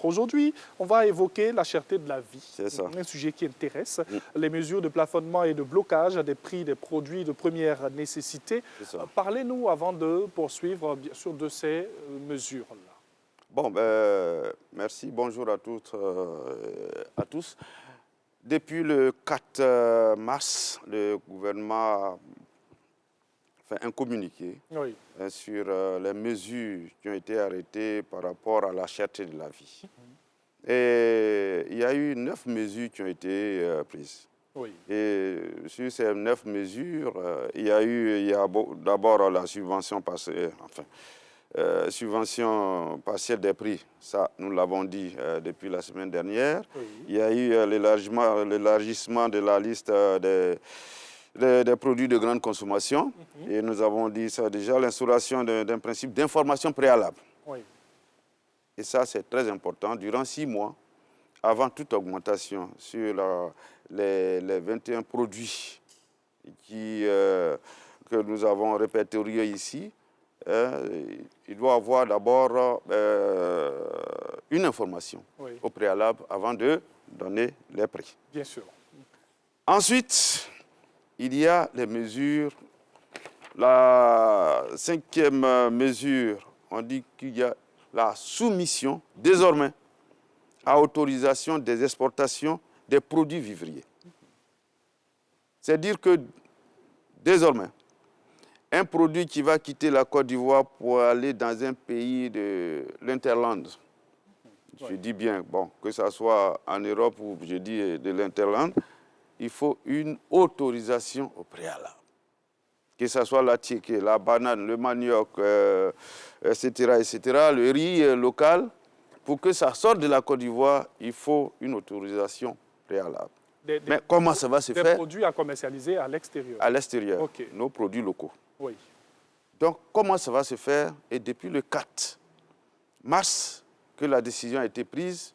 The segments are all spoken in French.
Aujourd'hui, on va évoquer la cherté de la vie. C'est ça. Un sujet qui intéresse. Les mesures de plafonnement et de blocage des prix des produits de première nécessité. Parlez-nous avant de poursuivre bien sûr de ces mesures-là. Bon, merci. Bonjour à toutes, à tous. Depuis le 4 mars, le gouvernement a fait un communiqué sur les mesures qui ont été arrêtées par rapport à la cherté de la vie. Et il y a eu 9 mesures qui ont été prises. Et sur ces 9 mesures, il y a d'abord la subvention subvention partielle des prix, ça nous l'avons dit depuis la semaine dernière. Il y a eu l'élargissement de la liste des produits de grande consommation. Et nous avons dit ça déjà, l'instauration d'un principe d'information préalable. Et ça, c'est très important. Durant 6 mois, avant toute augmentation sur les 21 produits que nous avons répertoriés ici, il doit avoir d'abord une information au préalable avant de donner les prix. Bien sûr. Ensuite, il y a les mesures. La 5e mesure, on dit qu'il y a la soumission, désormais, à autorisation des exportations des produits vivriers. C'est-à-dire que, désormais, un produit qui va quitter la Côte d'Ivoire pour aller dans un pays de l'Interland, je dis bien, bon, que ce soit en Europe ou je dis de l'Interland, il faut une autorisation au préalable. Que ce soit la tiéké, la banane, le manioc, etc., etc., le riz local, pour que ça sorte de la Côte d'Ivoire, il faut une autorisation préalable. Mais comment ça va se faire? Des produits à commercialiser à l'extérieur. À l'extérieur, nos produits locaux. Donc, comment ça va se faire? Et depuis le 4 mars que la décision a été prise,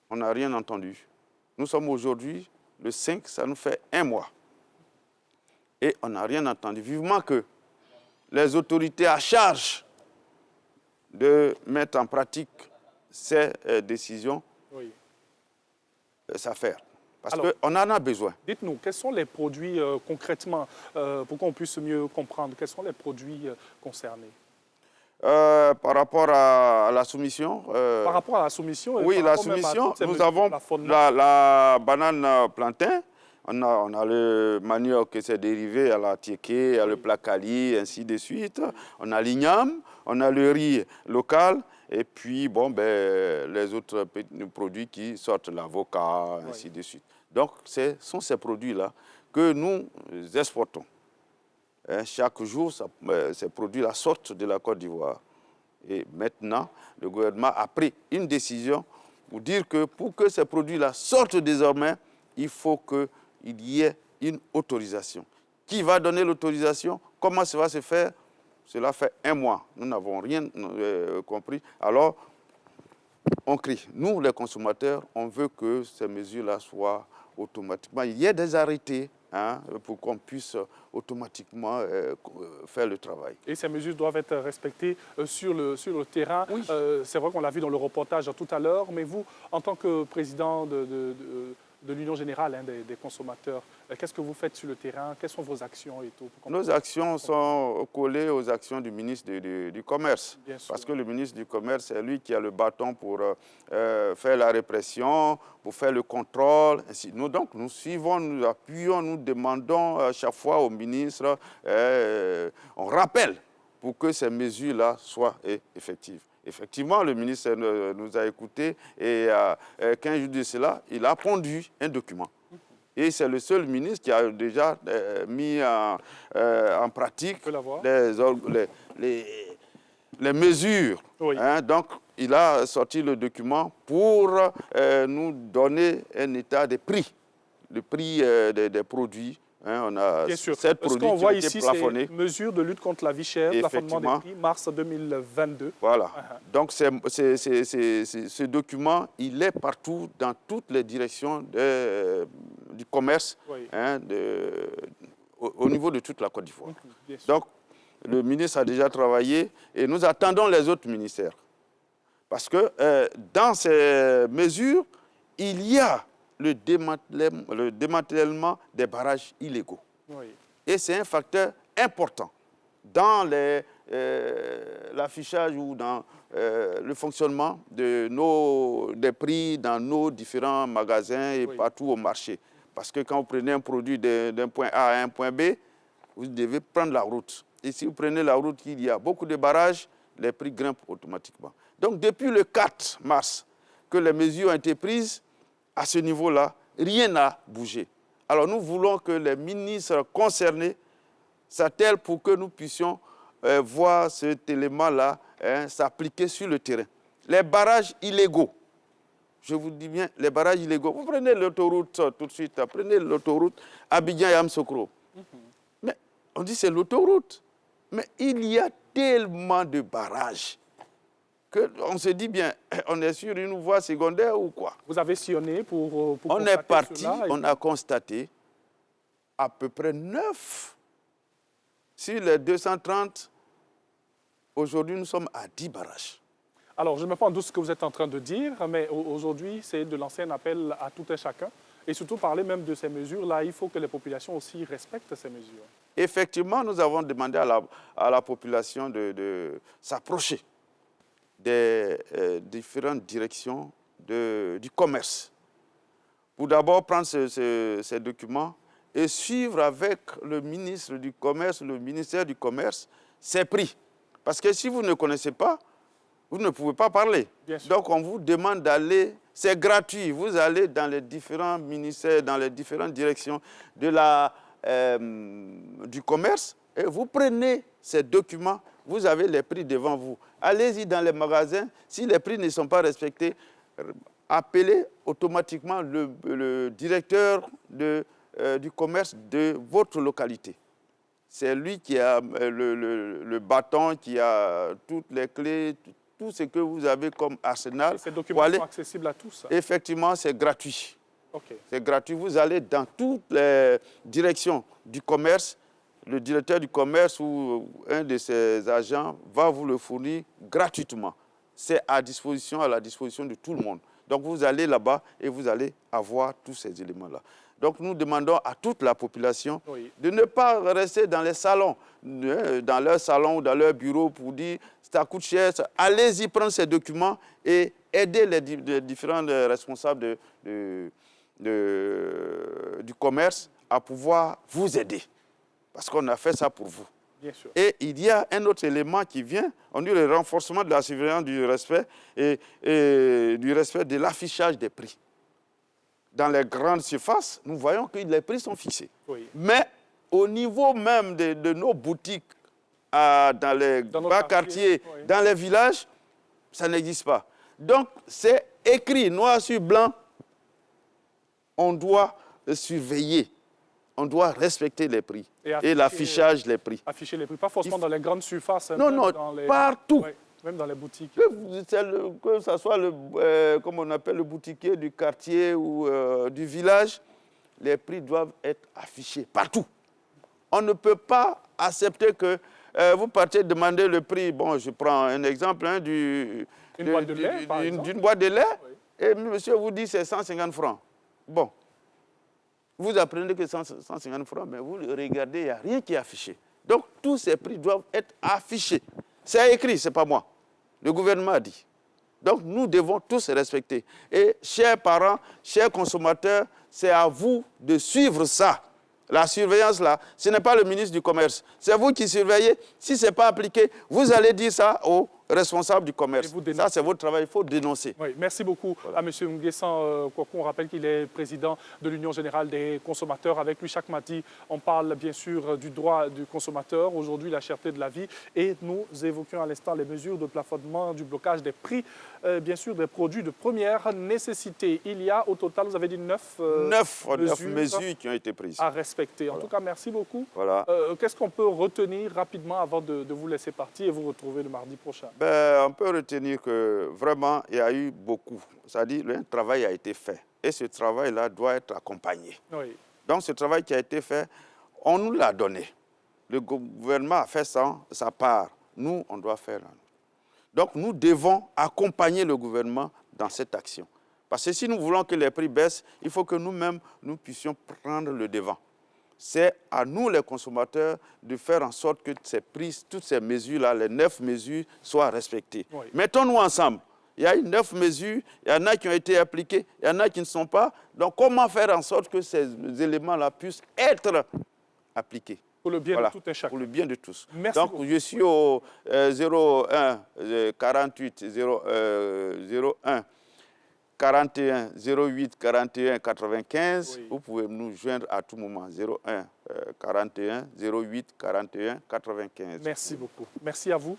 on n'a rien entendu. Nous sommes aujourd'hui, le 5, ça nous fait 1 mois. Et on n'a rien entendu. Vivement que les autorités à charge de mettre en pratique ces décisions s'affairent. Parce qu'on en a besoin. Dites-nous, quels sont les produits concrètement, pour qu'on puisse mieux comprendre, quels sont les produits concernés? Par rapport à la soumission. Par rapport à la soumission? Oui, la soumission, nous avons la banane plantain. On a le manioc qui s'est dérivé à la tiéké, à le placali, ainsi de suite. On a l'igname, on a le riz local, et puis bon, les autres produits qui sortent, l'avocat, ainsi de suite. Donc, ce sont ces produits-là que nous exportons. Chaque jour, ces produits-là sortent de la Côte d'Ivoire. Et maintenant, le gouvernement a pris une décision pour dire que pour que ces produits-là sortent désormais, il faut qu'il y ait une autorisation. Qui va donner l'autorisation? Comment ça va se faire? Cela fait 1 mois. Nous n'avons rien compris. Alors, on crie. Nous, les consommateurs, on veut que ces mesures-là soient automatiquement. Il y a des arrêtés pour qu'on puisse automatiquement faire le travail. Et ces mesures doivent être respectées sur le terrain. C'est vrai qu'on l'a vu dans le reportage tout à l'heure, mais vous, en tant que président de l'Union générale des consommateurs, qu'est-ce que vous faites sur le terrain? Quelles sont vos actions et tout? Nos actions sont collées aux actions du ministre du Commerce. Parce que le ministre du Commerce, c'est lui qui a le bâton pour faire la répression, pour faire le contrôle. Donc, nous suivons, nous appuyons, nous demandons à chaque fois au ministre, on rappelle pour que ces mesures-là soient effectives. Effectivement, le ministre nous a écoutés et 15 jours de cela, il a pondu un document. Et c'est le seul ministre qui a déjà mis en pratique les mesures. Donc, il a sorti le document pour nous donner un état des prix, le prix des produits. On a 7 produits qui ont été plafonnés. Ce qu'on voit ici, c'est mesures de lutte contre la vie chère, plafonnement des prix, mars 2022. Voilà. Donc, ce document, il est partout, dans toutes les directions du commerce, au niveau de toute la Côte d'Ivoire. Donc, le ministre a déjà travaillé et nous attendons les autres ministères. Parce que dans ces mesures, il y a le démantèlement des barrages illégaux. Oui. Et c'est un facteur important dans l'affichage ou dans le fonctionnement des prix dans nos différents magasins et partout au marché. Parce que quand vous prenez un produit d'un point A à un point B, vous devez prendre la route. Et si vous prenez la route, il y a beaucoup de barrages, les prix grimpent automatiquement. Donc depuis le 4 mars que les mesures ont été prises, à ce niveau-là, rien n'a bougé. Alors nous voulons que les ministres concernés s'attellent pour que nous puissions voir cet élément-là s'appliquer sur le terrain. Les barrages illégaux, je vous dis bien, les barrages illégaux, vous prenez l'autoroute tout de suite, prenez l'autoroute Abidjan-Yamoussoukro. Mais on dit c'est l'autoroute. Mais il y a tellement de barrages qu'on se dit bien, on est sur une voie secondaire ou quoi? Vous avez sillonné pour on est parti, on a constaté à peu près 9 sur les 230. Aujourd'hui, nous sommes à 10 barrages. Alors, je ne mets pas en doute ce que vous êtes en train de dire, mais aujourd'hui, c'est de lancer un appel à tout un chacun. Et surtout, parler même de ces mesures-là, il faut que les populations aussi respectent ces mesures. Effectivement, nous avons demandé à la population de s'approcher des différentes directions du commerce. Pour d'abord prendre ces documents et suivre avec le ministre du Commerce, le ministère du Commerce, ces prix. Parce que si vous ne connaissez pas, vous ne pouvez pas parler. Donc on vous demande d'aller, c'est gratuit, vous allez dans les différents ministères, dans les différentes directions du commerce et vous prenez ces documents, vous avez les prix devant vous. Allez-y dans les magasins, si les prix ne sont pas respectés, appelez automatiquement le directeur du commerce de votre localité. C'est lui qui a le bâton, qui a toutes les clés, tout ce que vous avez comme arsenal. Et ces documents sont accessibles à tous? Effectivement, c'est gratuit. Okay. C'est gratuit. Vous allez dans toutes les directions du commerce. Le directeur du commerce ou un de ses agents va vous le fournir gratuitement. C'est à la disposition de tout le monde. Donc vous allez là-bas et vous allez avoir tous ces éléments-là. Donc nous demandons à toute la population de ne pas rester dans les salons, dans leur salon ou dans leur bureau pour dire ça coûte cher. Allez-y prendre ces documents et aider les différents responsables du commerce à pouvoir vous aider. Parce qu'on a fait ça pour vous. Bien sûr. Et il y a un autre élément qui vient, on dit le renforcement de la surveillance du respect et du respect de l'affichage des prix. Dans les grandes surfaces, nous voyons que les prix sont fixés. Oui. Mais au niveau même de nos boutiques, dans les bas quartiers, dans les villages, ça n'existe pas. Donc, c'est écrit noir sur blanc, on doit surveiller. On doit respecter les prix et l'affichage des prix. Afficher les prix, pas forcément dans les grandes surfaces. Non, non, partout. Ouais, même dans les boutiques. Que ce soit comme on appelle le boutiquier du quartier ou du village, les prix doivent être affichés partout. On ne peut pas accepter que vous partiez demander le prix. Bon, je prends un exemple d'une boîte de lait, par exemple. D'une boîte de lait, et monsieur vous dit c'est 150 francs. Bon. Vous apprenez que 150 francs, mais vous le regardez, il n'y a rien qui est affiché. Donc, tous ces prix doivent être affichés. C'est écrit, ce n'est pas moi. Le gouvernement a dit. Donc, nous devons tous respecter. Et, chers parents, chers consommateurs, c'est à vous de suivre ça. La surveillance, là, ce n'est pas le ministre du Commerce. C'est vous qui surveillez. Si ce n'est pas appliqué, vous allez dire ça aux responsables du commerce. Ça, c'est votre travail, il faut dénoncer. Oui, merci beaucoup à M. Nguessan Kwaku. On rappelle qu'il est président de l'Union générale des consommateurs. Avec lui, chaque mardi, on parle bien sûr du droit du consommateur, aujourd'hui la cherté de la vie. Et nous évoquions à l'instant les mesures de plafonnement, du blocage des prix, bien sûr des produits de première nécessité. Il y a au total, vous avez dit 9 mesures qui ont été prises. À respecter. En tout cas, merci beaucoup. Voilà. Qu'est-ce qu'on peut retenir rapidement avant de vous laisser partir et vous retrouver le mardi prochain? On peut retenir que vraiment, il y a eu beaucoup. C'est-à-dire un travail a été fait. Et ce travail-là doit être accompagné. Oui. Donc, ce travail qui a été fait, on nous l'a donné. Le gouvernement a fait sa part. Nous, on doit faire. Donc, nous devons accompagner le gouvernement dans cette action. Parce que si nous voulons que les prix baissent, il faut que nous-mêmes, nous puissions prendre le devant. C'est à nous, les consommateurs, de faire en sorte que toutes ces mesures-là, les 9 mesures, soient respectées. Oui. Mettons-nous ensemble. Il y a eu 9 mesures, il y en a qui ont été appliquées, il y en a qui ne sont pas. Donc, comment faire en sorte que ces éléments-là puissent être appliqués? Pour le bien de tout un chacun. Pour le bien de tous. Merci donc, beaucoup. Je suis au 01 48 01 41 08 41 95. Oui. Vous pouvez nous joindre à tout moment. 01 41 08 41 95. Merci beaucoup. Merci à vous.